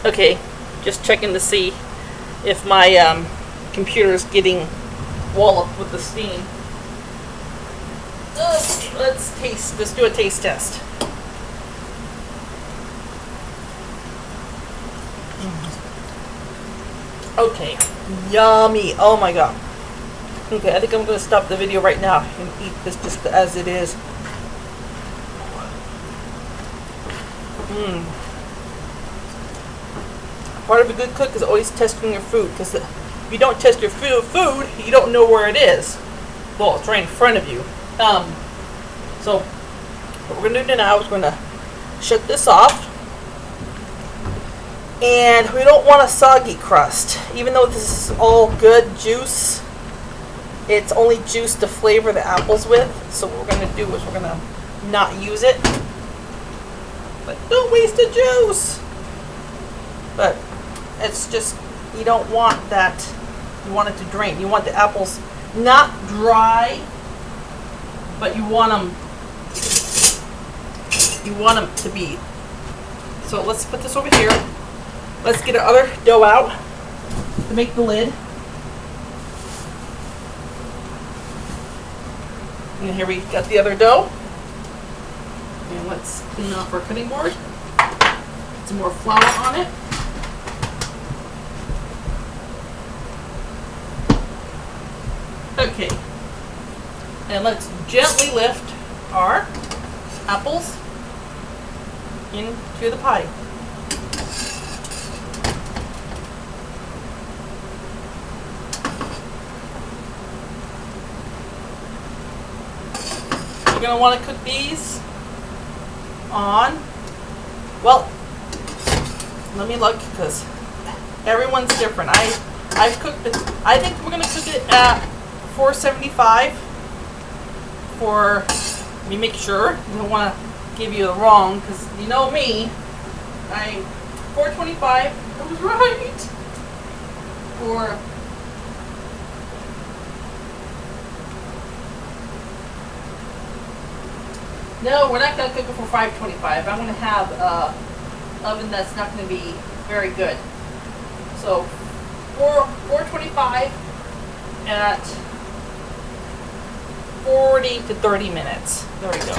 Okay, just checking to see if my computer's getting walloped with the steam. Let's do a taste test. Okay, yummy. Oh my god. Okay, I think I'm going to stop the video right now and eat this just as it is. Part of a good cook is always testing your food, because if you don't test your food, you don't know where it is. Well, it's right in front of you. So what we're going to do now is we're going to shut this off. And we don't want a soggy crust. Even though this is all good juice, it's only juice to flavor the apples with. So what we're going to do is we're going to not use it. But don't waste the juice. But it's just, you don't want that. You want it to drain. You want the apples not dry, but you want them to be. So let's put this over here. Let's get our other dough out to make the lid. And here we got the other dough. And let's clean off our cutting board. Put some more flour on it. Okay. And let's gently lift our apples into the pie. You're going to want to cook these on, well, let me look, because everyone's different. I've cooked it, I think we're going to cook it at 475 for, let me make sure, I don't want to give you the wrong, because you know me, 425, I was right, for, no, we're not going to cook it for 525. I'm going to have an oven that's not going to be very good. So 425 at 40 to 30 minutes. There we go.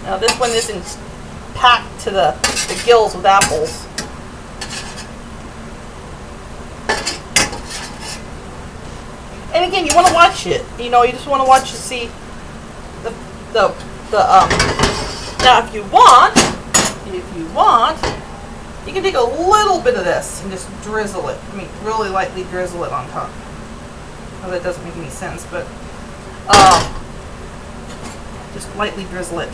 Now this one isn't packed to the gills with apples. And again, you want to watch it. You know, you just want to watch to see the now if you want, you can take a little bit of this and just drizzle it. I mean, really lightly drizzle it on top. Well, that doesn't make any sense, but just lightly drizzle it.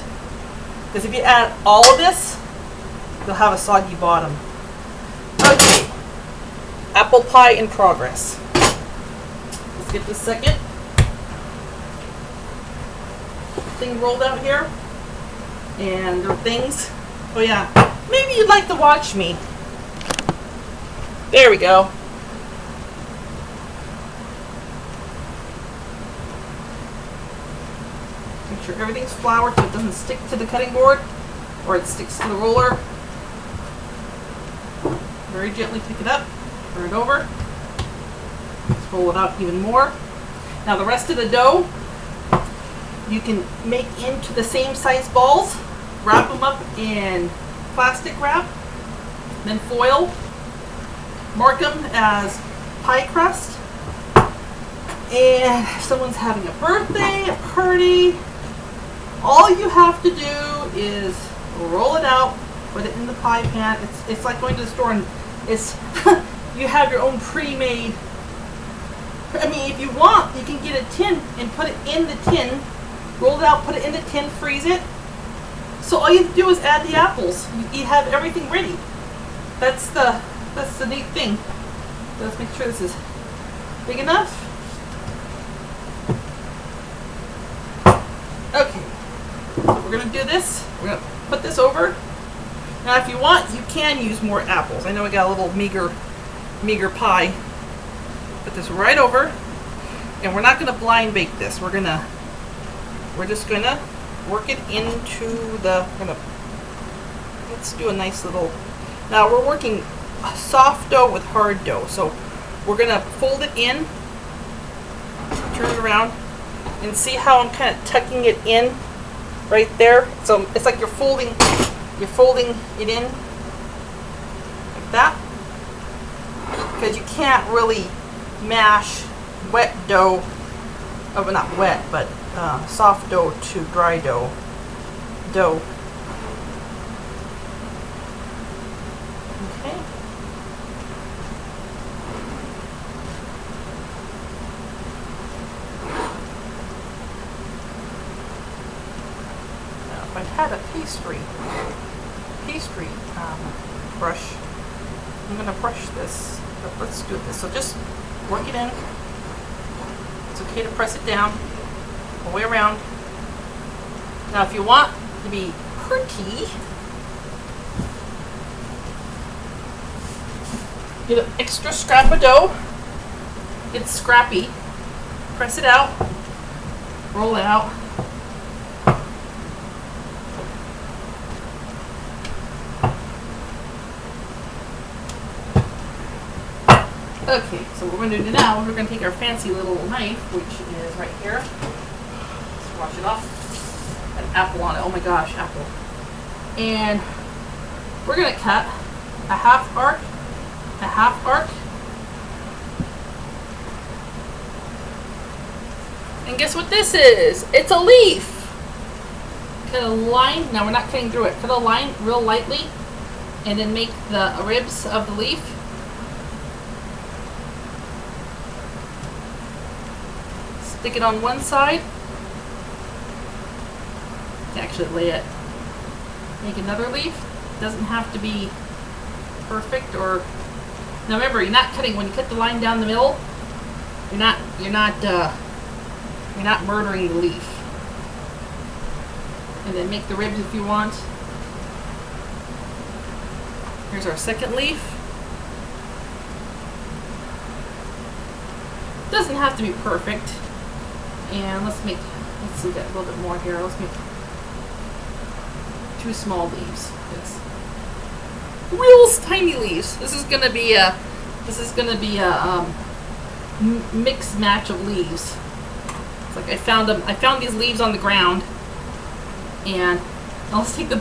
Because if you add all of this, you'll have a soggy bottom. Okay, apple pie in progress. Let's get the second thing rolled out here. And there are things, oh yeah, maybe you'd like to watch me. There we go. Make sure everything's floured so it doesn't stick to the cutting board or it sticks to the roller. Very gently pick it up, turn it over. Let's roll it out even more. Now the rest of the dough you can make into the same size balls, wrap them up in plastic wrap, then foil, mark them as pie crust, and if someone's having a birthday, a party, all you have to do is roll it out, put it in the pie pan. It's like going to the store and it's you have your own pre-made. I mean, if you want, you can get a tin and put it in the tin, roll it out, put it in the tin, freeze it. So all you have to do is add the apples. You have everything ready. That's the neat thing. Let's make sure this is big enough. Okay. We're going to do this. We're going to put this over. Now if you want, you can use more apples. I know I got a little meager pie. Put this right over, and we're not going to blind bake this. We're just going to work it into the. Let's do a nice little. Now we're working soft dough with hard dough, so we're going to fold it in, turn it around, and see how I'm kind of tucking it in right there. So it's like you're folding it in like that, because you can't really mash wet dough, not wet, but soft dough to dry dough. Okay. Now, if I had a pastry brush, I'm going to brush this. But let's do this. So just work it in. It's okay to press it down all the way around. Now, if you want to be pretty, get an extra scrap of dough. It's scrappy. Press it out. Roll it out. Okay, so what we're going to do now, we're going to take our fancy little knife, which is right here. Let's wash it off. An apple on it. Oh my gosh, apple. And we're going to cut a half arc, and guess what this is? It's a leaf. Cut a line. Now we're not cutting through it. Cut a line real lightly, and then make the ribs of the leaf. Stick it on one side. Actually lay it. Make another leaf. Doesn't have to be perfect or. Now remember, you're not cutting when you cut the line down the middle. You're not murdering the leaf. And then make the ribs if you want. Here's our second leaf. Doesn't have to be perfect. And let's see that a little bit more here. Let's make 2 small leaves. It's real tiny leaves. This is gonna be a mixed match of leaves. It's like I found these leaves on the ground, and let's take the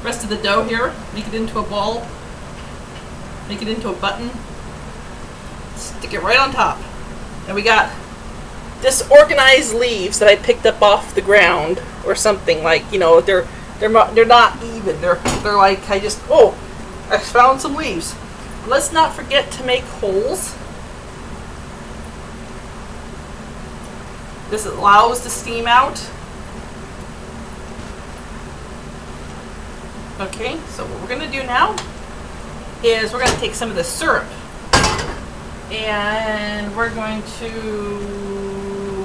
rest of the dough here. Make it into a ball. Make it into a button. Stick it right on top. And we got disorganized leaves that I picked up off the ground or something, like, you know, they're not even. They're like I found some leaves. Let's not forget to make holes. This allows the steam out. Okay, so what we're going to do now is we're going to take some of the syrup. And we're going to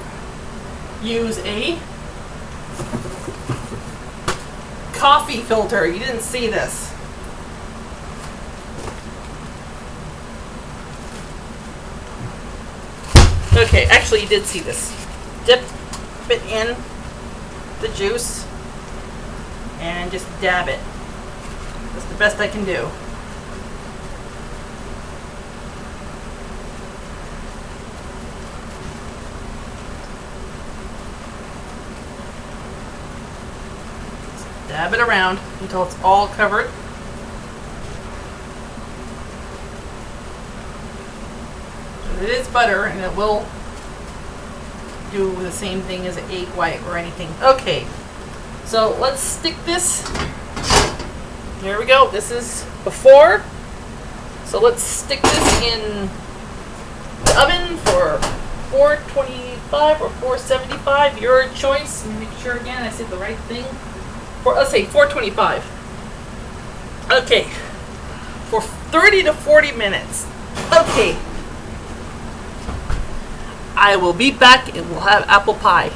use a coffee filter. You didn't see this. Okay, actually you did see this. Dip it in the juice and just dab it. That's the best I can do. Dab it around until it's all covered. It is butter, and it will do the same thing as an egg white or anything. Okay, so let's stick this. Here we go. This is before. So let's stick this in the oven for 425 or 475, your choice. Let me make sure again I said the right thing. Let's say 425. Okay, for 30 to 40 minutes. Okay, I will be back and we'll have apple pie.